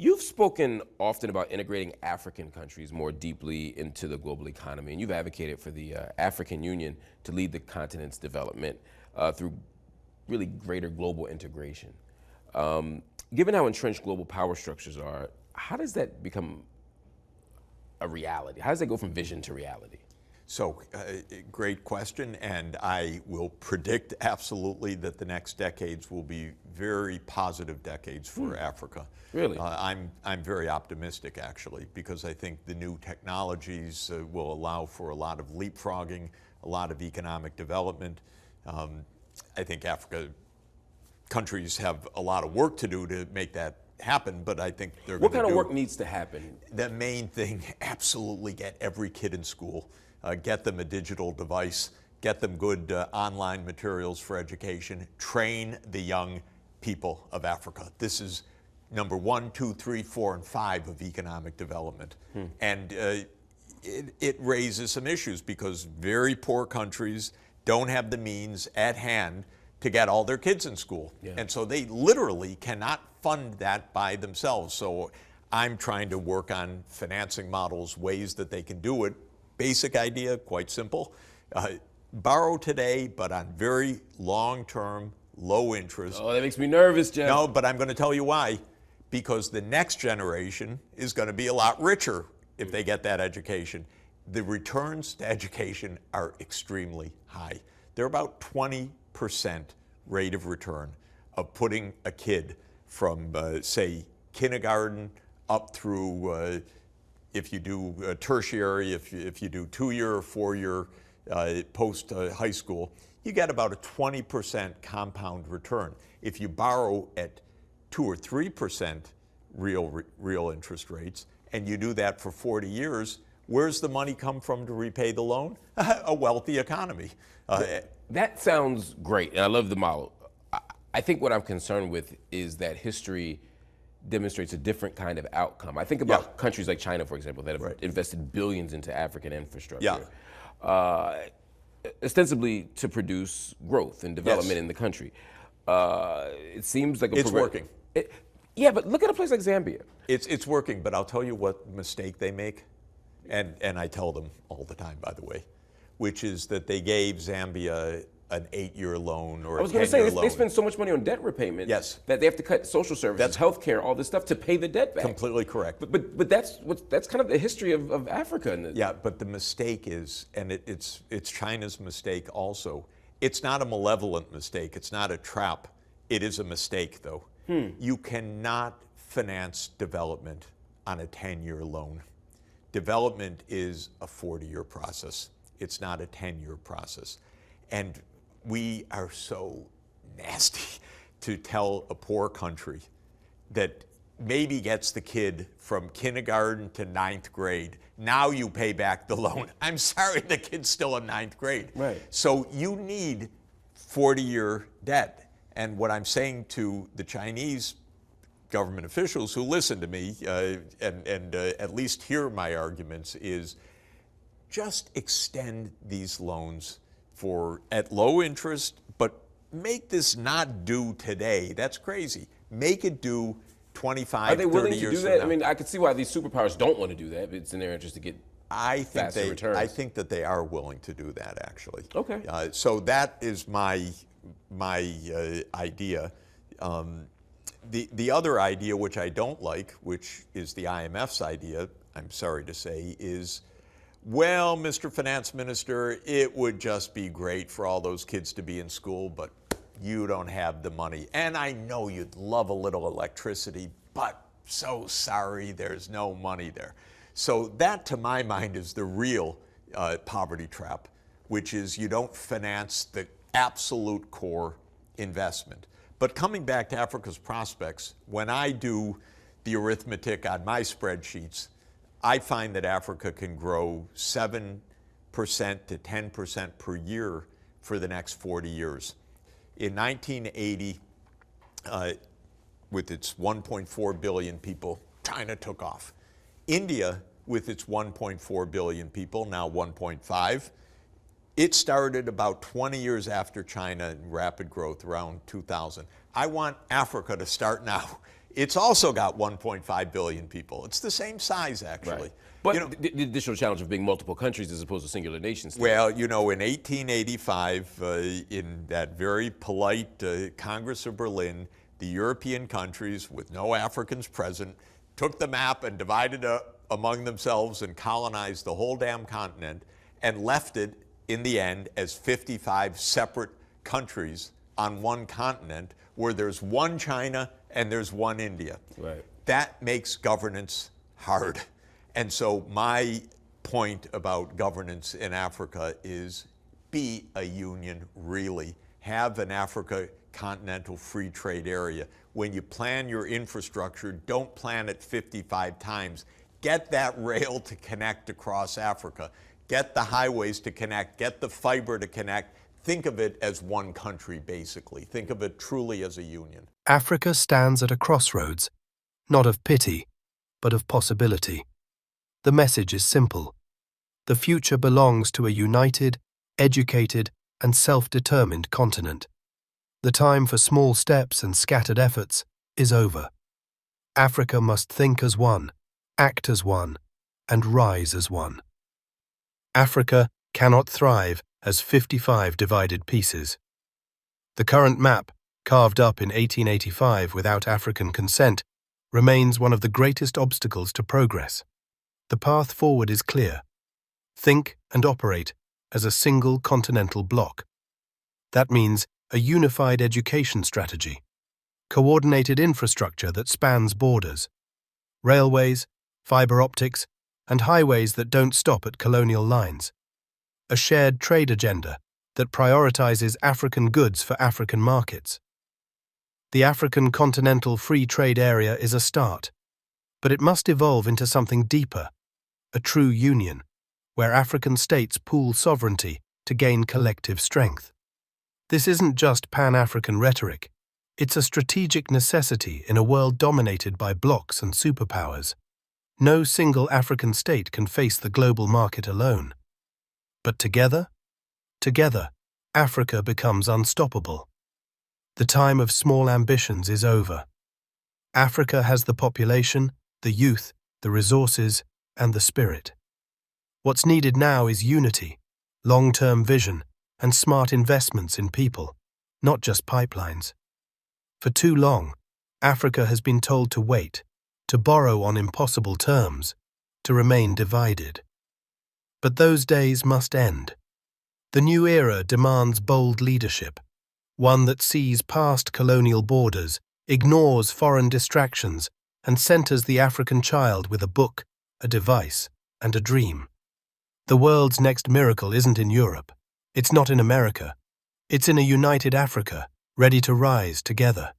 You've spoken often about integrating African countries more deeply into the global economy, and you've advocated for the African Union to lead the continent's development through really greater global integration. Given how entrenched global power structures are, how does that become a reality? How does that go from vision to reality? So, great question, and I will predict absolutely that the next decades will be very positive decades for Africa. Really? I'm very optimistic, actually, because I think the new technologies will allow for a lot of leapfrogging, a lot of economic development. I think Africa countries have a lot of work to do to make that happen, but I think they're going to do. What kind of work needs to happen? The main thing, absolutely get every kid in school. Get them a digital device, get them good online materials for education, train the young people of Africa. This is number 1, 2, 3, 4, and 5 of economic development. And it raises some issues because very poor countries don't have the means at hand to get all their kids in school. Yeah. And so they literally cannot fund that by themselves. So I'm trying to work on financing models, ways that they can do it. Basic idea, quite simple. Borrow today, but on very long-term, low interest. Oh, that makes me nervous, Jeff. No, but I'm going to tell you why. Because the next generation is going to be a lot richer if they get that education. The returns to education are extremely high. They're about 20% rate of return of putting a kid from, say, kindergarten up through if you do tertiary, if you do 2-year or 4-year post-high school, you get about a 20% compound return. If you borrow at 2 or 3% real interest rates, and you do that for 40 years, where's the money come from to repay the loan? A wealthy economy. That sounds great, and I love the model. I think what I'm concerned with is that history demonstrates a different kind of outcome. I think about countries like China, for example, that have invested billions into African infrastructure, ostensibly to produce growth and development in the country. It seems like it's working. Yeah, but look at a place like Zambia. It's working, but I'll tell you what mistake they make, and I tell them all the time, by the way, which is that they gave Zambia an 8-year loan or a 10-year loan. I was going to say, they spend so much money on debt repayment that they have to cut social services, healthcare, all this stuff to pay the debt back. Completely correct. But that's kind of the history of Africa. Yeah, but the mistake is, and it's China's mistake also, it's not a malevolent mistake, it's not a trap, it is a mistake though. You cannot finance development on a 10-year loan. Development is a 40-year process. It's not a 10-year process. And we are so nasty to tell a poor country that maybe gets the kid from kindergarten to 9th grade. Now you pay back the loan. I'm sorry, the kid's still in 9th grade. Right. So you need 40-year debt. And what I'm saying to the Chinese government officials who listen to me and at least hear my arguments is just extend these loans at low interest, but make this not due today. That's crazy. Make it due 25, 30 years from now. Are they willing to do that? I mean, I could see why these superpowers don't want to do that, but it's in their interest to get faster returns. I think that they are willing to do that, actually. Okay. So that is my idea. The other idea, which I don't like, which is the IMF's idea, I'm sorry to say, is, well, Mr. Finance Minister, it would just be great for all those kids to be in school, but you don't have the money. And I know you'd love a little electricity, but so sorry, there's no money there. So that, to my mind, is the real poverty trap, which is you don't finance the absolute core investment. But coming back to Africa's prospects, when I do the arithmetic on my spreadsheets, I find that Africa can grow 7% to 10% per year for the next 40 years. In 1980, with its 1.4 billion people, China took off. India, with its 1.4 billion people, now 1.5, it started about 20 years after China in rapid growth, around 2000. I want Africa to start now It's also got 1.5 billion people. It's the same size, actually. Right. But the additional challenge of being multiple countries as opposed to singular nations. Well, in 1885, in that very polite Congress of Berlin, the European countries, with no Africans present, took the map and divided up among themselves and colonized the whole damn continent and left it, in the end, as 55 separate countries on one continent where there's one China and there's one India. Right. That makes governance hard. And so my point about governance in Africa is be a union, really. Have an Africa continental free trade area. When you plan your infrastructure, don't plan it 55 times. Get that rail to connect across Africa. Get the highways to connect. Get the fiber to connect. Think of it as one country, basically. Think of it truly as a union. Africa stands at a crossroads, not of pity, but of possibility. The message is simple. The future belongs to a united, educated, and self-determined continent. The time for small steps and scattered efforts is over. Africa must think as one, act as one, and rise as one. Africa cannot thrive as 55 divided pieces. The current map, carved up in 1885 without African consent, remains one of the greatest obstacles to progress. The path forward is clear. Think and operate as a single continental bloc. That means a unified education strategy, coordinated infrastructure that spans borders, railways, fiber optics, and highways that don't stop at colonial lines, a shared trade agenda that prioritizes African goods for African markets. The African Continental Free Trade Area is a start, but it must evolve into something deeper, a true union, where African states pool sovereignty to gain collective strength. This isn't just Pan-African rhetoric, it's a strategic necessity in a world dominated by blocs and superpowers. No single African state can face the global market alone. But together, Africa becomes unstoppable. The time of small ambitions is over. Africa has the population, the youth, the resources, and the spirit. What's needed now is unity, long-term vision, and smart investments in people, not just pipelines. For too long, Africa has been told to wait, to borrow on impossible terms, to remain divided. But those days must end. The new era demands bold leadership, one that sees past colonial borders, ignores foreign distractions, and centers the African child with a book, a device, and a dream. The world's next miracle isn't in Europe. It's not in America. It's in a united Africa, ready to rise together.